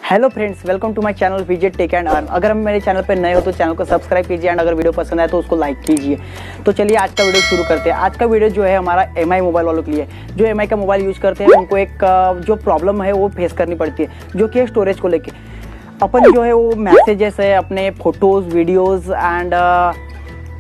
Hello friends, welcome to my channel visit tech and earn. अगर हम मेरे channel पर नए हो तो चैनल को सब्सक्राइब कीजिए एंड अगर वीडियो पसंद आए तो उसको लाइक कीजिए। तो चलिए आज का वीडियो शुरू करते हैं। आज का वीडियो जो है हमारा एमआई मोबाइल वालों के लिए, जो एमआई का मोबाइल यूज़ करते हैं उनको एक जो प्रॉब्लम है वो फेस करनी पड़ती है, जो कि स्टोरेज को लेके। अपन जो है वो मैसेजेस है, अपने फोटोज़, वीडियोज़ एंड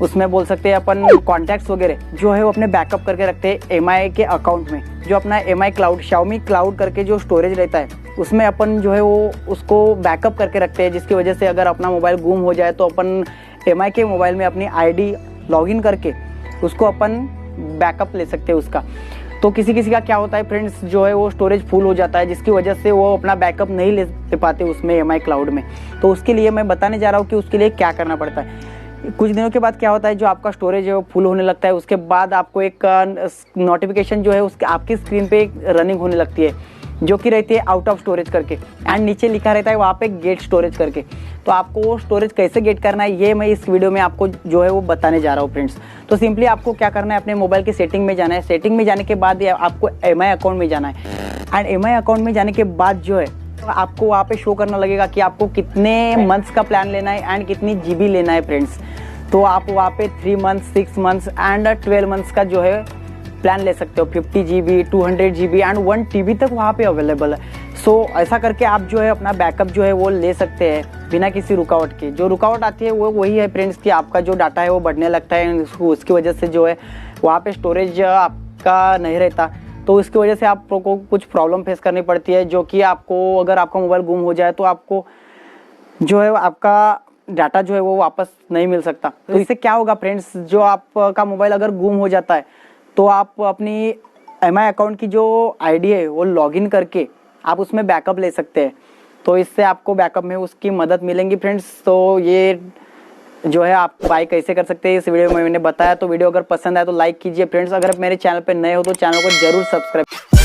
उसमें बोल सकते हैं अपन कॉन्टैक्ट्स वगैरह जो है वो अपने बैकअप करके रखते हैं एमआई के अकाउंट में। जो अपना एमआई क्लाउड, Xiaomi क्लाउड करके जो स्टोरेज रहता है उसमें अपन जो है वो उसको बैकअप करके रखते हैं, जिसकी वजह से अगर अपना मोबाइल गुम हो जाए तो अपन एमआई के मोबाइल में अपनी आईडी लॉगिन करके उसको अपन बैकअप ले सकते हैं उसका। तो किसी किसी का क्या होता है फ्रेंड्स, जो है वो स्टोरेज फुल हो जाता है, जिसकी वजह से वो अपना बैकअप नहीं ले पाते उसमें एमआई क्लाउड में। तो उसके लिए मैं बताने जा रहा हूँ कि उसके लिए क्या करना पड़ता है। कुछ दिनों के बाद क्या होता है, जो आपका स्टोरेज है वो फुल होने लगता है, उसके बाद आपको एक नोटिफिकेशन जो है उसके आपकी स्क्रीन पे रनिंग होने लगती है, जो कि रहती है आउट ऑफ स्टोरेज करके, एंड नीचे लिखा रहता है वहाँ पे गेट स्टोरेज करके। तो आपको वो स्टोरेज कैसे गेट करना है ये मैं इस वीडियो में आपको जो है वो बताने जा रहा हूँ फ्रेंड्स। तो सिंपली आपको क्या करना है, अपने मोबाइल की सेटिंग में जाना है। सेटिंग में जाने के बाद आपको एमआई अकाउंट में जाना है, एंड एमआई अकाउंट में जाने के बाद जो है आपको वहाँ पे शो करना लगेगा कि आपको कितने मंथ्स का प्लान लेना है एंड कितनी जीबी लेना है फ्रेंड्स। तो आप वहाँ पे 3 मंथ्स, 6 मंथ्स एंड 12 मंथ्स का जो है प्लान ले सकते हो। 50 GB, 200 GB एंड 1 TB तक वहाँ पे अवेलेबल है। सो ऐसा करके आप जो है अपना बैकअप जो है वो ले सकते हैं बिना किसी रुकावट के। जो रुकावट आती है वो वही है फ्रेंड्स कि आपका जो डाटा है वो बढ़ने लगता है, उसकी वजह से जो है वहाँ पे स्टोरेज आपका नहीं रहता। तो उसकी वजह से आपको कुछ प्रॉब्लम फेस करनी पड़ती है, जो कि आपको अगर आपका मोबाइल गुम हो जाए तो आपको जो है आपका डाटा जो है वो वापस नहीं मिल सकता। तो इससे क्या होगा फ्रेंड्स, जो आपका मोबाइल अगर गुम हो जाता है तो आप अपनी एमआई अकाउंट की जो आईडी है वो लॉगिन करके आप उसमें बैकअप ले सकते हैं। तो इससे आपको बैकअप में उसकी मदद मिलेंगी फ्रेंड्स। तो ये जो है आप बाय कैसे कर सकते हैं इस वीडियो में मैंने बताया। तो वीडियो अगर पसंद आए तो लाइक कीजिए फ्रेंड्स। अगर आप मेरे चैनल पर नए हो तो चैनल को जरूर सब्सक्राइब